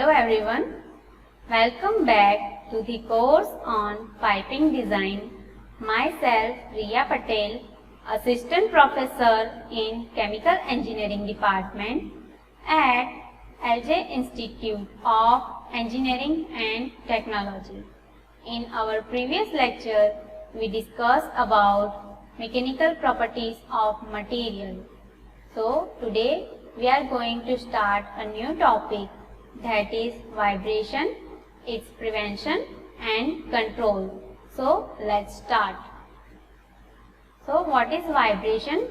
Hello everyone, welcome back to the course on piping design. Myself Riya Patel, Assistant Professor in Chemical Engineering Department at LJ Institute of Engineering and Technology. In our previous lecture, we discussed about mechanical properties of material. So today we are going to start a new topic, that is vibration, its prevention and control. So let's start. So what is vibration?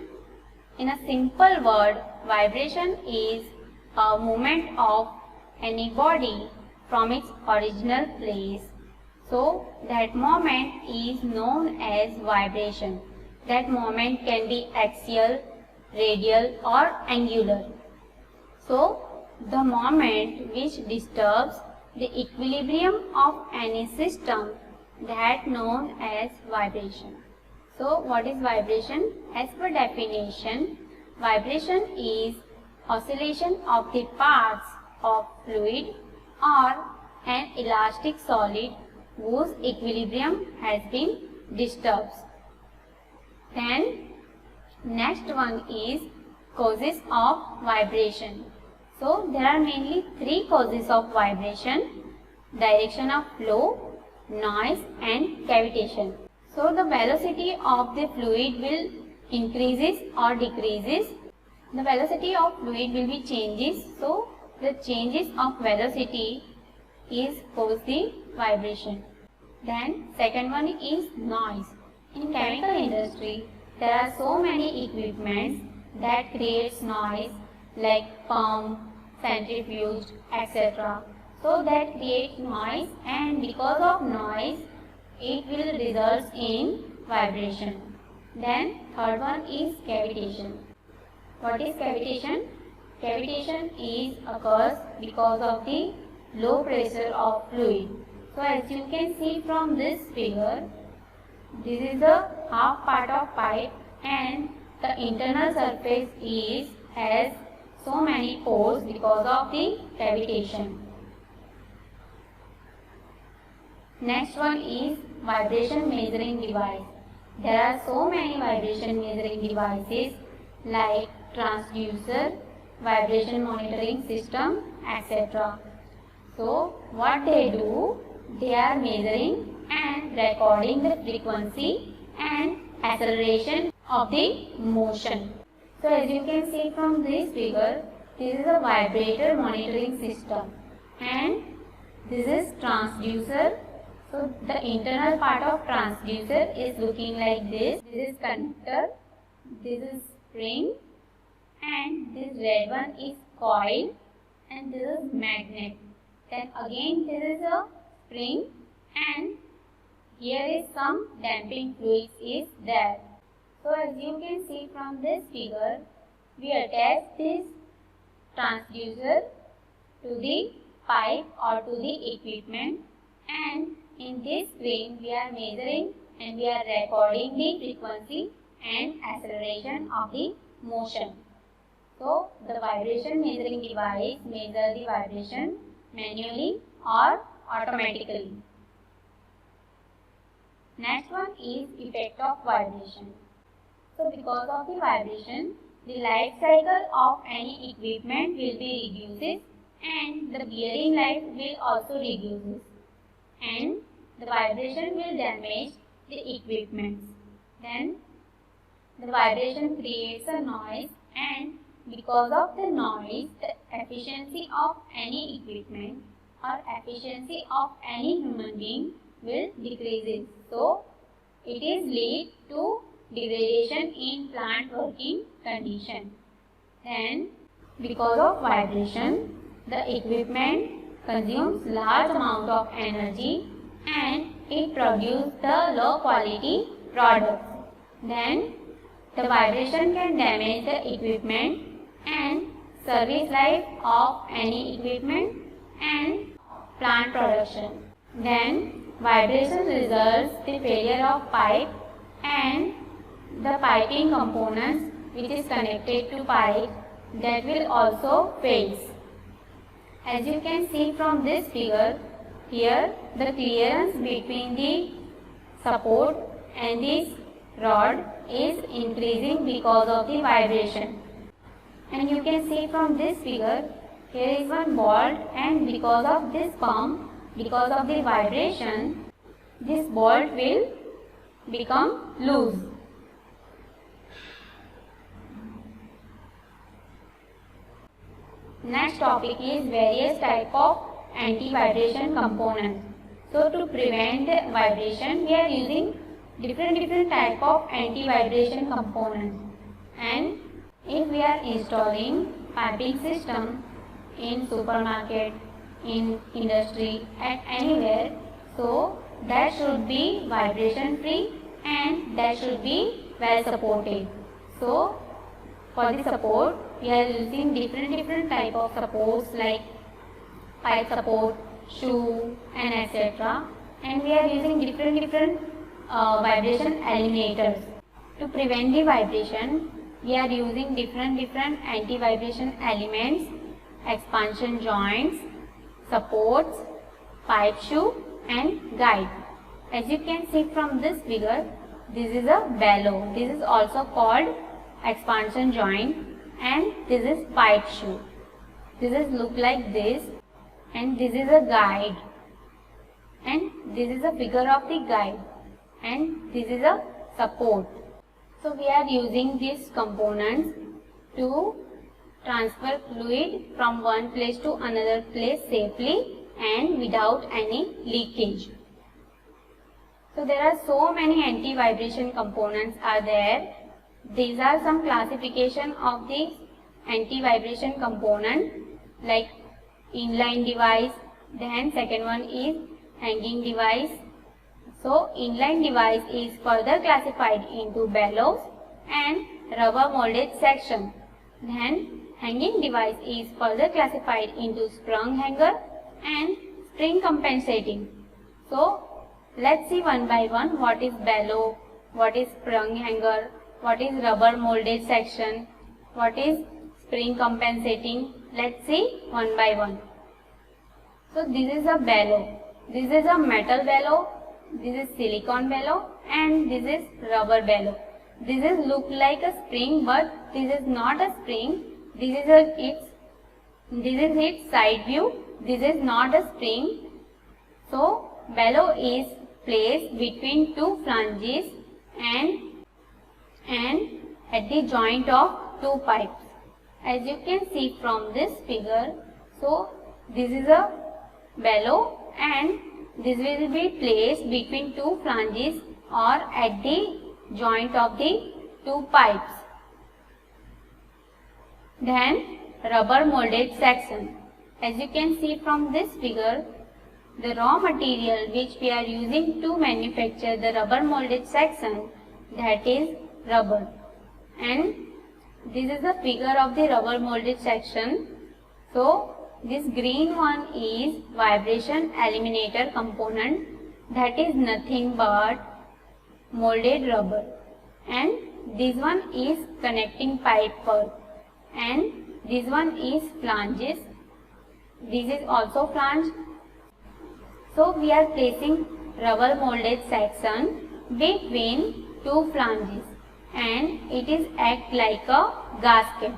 In a simple word, vibration is a movement of any body from its original place. So that moment is known as vibration. That moment can be axial, radial or angular. So the moment which disturbs the equilibrium of any system, that known as vibration. So what is vibration? As per definition, vibration is oscillation of the parts of fluid or an elastic solid whose equilibrium has been disturbed. Then next one is causes of vibration. So there are mainly three causes of vibration: direction of flow, noise and cavitation. So the velocity of the fluid will increases or decreases. The velocity of fluid will be changes. So the changes of velocity is cause the vibration. Then second one is noise. In chemical industry, there are so many equipments that creates noise like pump, centrifuge, etc. So that creates noise, and because of noise it will result in vibration. Then third one is cavitation. What is cavitation? Cavitation is occurs because of the low pressure of fluid. So as you can see from this figure, this is the half part of pipe and the internal surface has so many pores because of the cavitation. Next one is vibration measuring device. There are so many vibration measuring devices like transducer, vibration monitoring system, etc. So what they do? They are measuring and recording the frequency and acceleration of the motion. So as you can see from this figure, this is a vibrator monitoring system and this is transducer. So the internal part of transducer is looking like this. This is conductor, this is spring, and this red one is coil, and this is magnet. Then again this is a spring, and here is some damping fluids is there. So as you can see from this figure, we attach this transducer to the pipe or to the equipment, and in this screen we are measuring and we are recording the frequency and acceleration of the motion. So the vibration measuring device measures the vibration manually or automatically. Next one is effect of vibration. So because of the vibration, the life cycle of any equipment will be reduces and the bearing life will also reduces, and the vibration will damage the equipment. Then the vibration creates a noise, and because of the noise, the efficiency of any equipment or efficiency of any human being will decreases. So it is lead to degradation in plant working condition. Then because of vibration, the equipment consumes large amount of energy and it produces the low quality products. Then the vibration can damage the equipment and service life of any equipment and plant production. Then vibration results the failure of pipe and the piping components which is connected to pipe, that will also fails. As you can see from this figure, here the clearance between the support and this rod is increasing because of the vibration. And you can see from this figure, here is one bolt, and because of this pump, because of the vibration, this bolt will become loose. Next topic is various type of anti-vibration components. So to prevent vibration, we are using different type of anti-vibration components. And if we are installing piping system in supermarket, in industry, at anywhere, so that should be vibration free and that should be well supported. So for the support, we are using different type of supports like pipe support, shoe, and etc. And we are using different vibration eliminators. To prevent the vibration, we are using different anti-vibration elements, expansion joints, supports, pipe shoe, and guide. As you can see from this figure, this is a bellow. This is also called expansion joint, and this is pipe shoe. This is look like this, and this is a guide, and this is a figure of the guide, and this is a support. So we are using these components to transfer fluid from one place to another place safely and without any leakage. So there are so many anti-vibration components are there. These are some classification of the anti-vibration component like inline device, then second one is hanging device. So inline device is further classified into bellows and rubber molded section. Then hanging device is further classified into sprung hanger and spring compensating. So let's see one by one what is bellow, what is sprung hanger, what is rubber molded section, what is spring compensating. Let's see one by one. So this is a bellow. This is a metal bellow, this is silicone bellow, and this is rubber bellow. This is look like a spring, but this is not a spring. This is its side view. This is not a spring. So bellow is placed between two flanges and at the joint of two pipes. As you can see from this figure, so this is a bellow and this will be placed between two flanges or at the joint of the two pipes. Then rubber molded section. As you can see from this figure, the raw material which we are using to manufacture the rubber molded section, that is rubber. And this is the figure of the rubber molded section. So this green one is vibration eliminator component, that is nothing but molded rubber, and this one is connecting pipe work, and this one is flanges. This is also flange. So we are placing rubber molded section between two flanges and it is act like a gasket.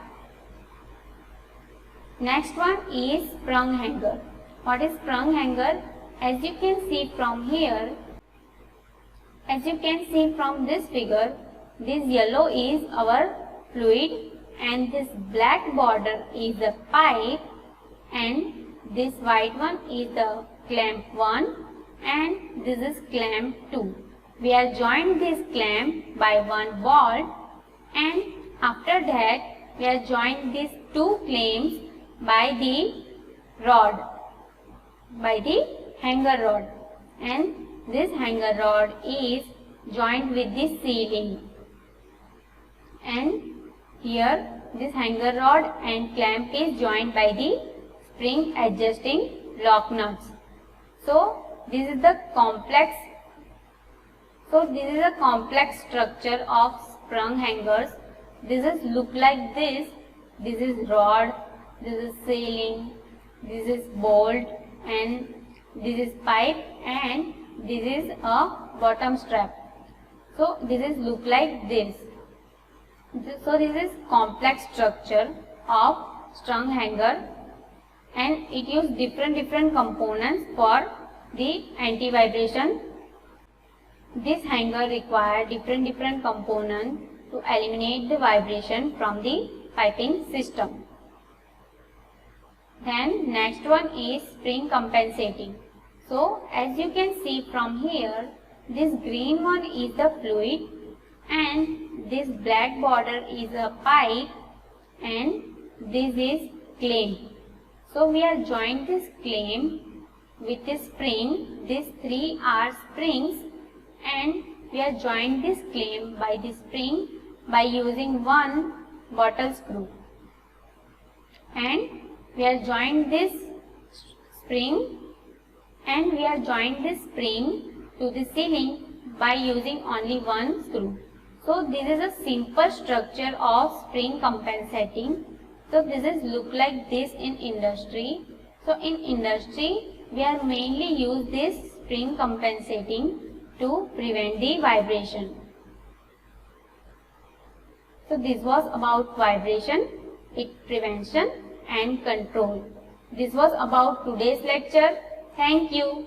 Next one is sprung hanger. What is sprung hanger? As you can see from here, as you can see from this figure, this yellow is our fluid and this black border is the pipe and this white one is the clamp 1 and this is clamp 2. We are joined this clamp by one bolt, and after that we are joined these two clamps by the rod, by the hanger rod, and this hanger rod is joined with the ceiling, and here this hanger rod and clamp is joined by the spring adjusting lock nuts. So this is the complex structure of sprung hangers. This is look like this. This is rod, this is ceiling, this is bolt, and this is pipe, and this is a bottom strap. So this is look like this. So this is complex structure of strung hanger, and it use different components for the anti-vibration. This hanger require different components to eliminate the vibration from the piping system. Then next one is spring compensating. So as you can see from here, this green one is the fluid and this black border is a pipe and this is clamp. So we are joined this clamp with this spring. These three are springs, and we are joined this clamp by this spring by using one bottle screw, and we are joined this spring and we are joined this spring to the ceiling by using only one screw. So this is a simple structure of spring compensating. So this is look like this in industry. So in industry we are mainly use this spring compensating to prevent the vibration. So this was about vibration, its prevention and control. This was about today's lecture. Thank you.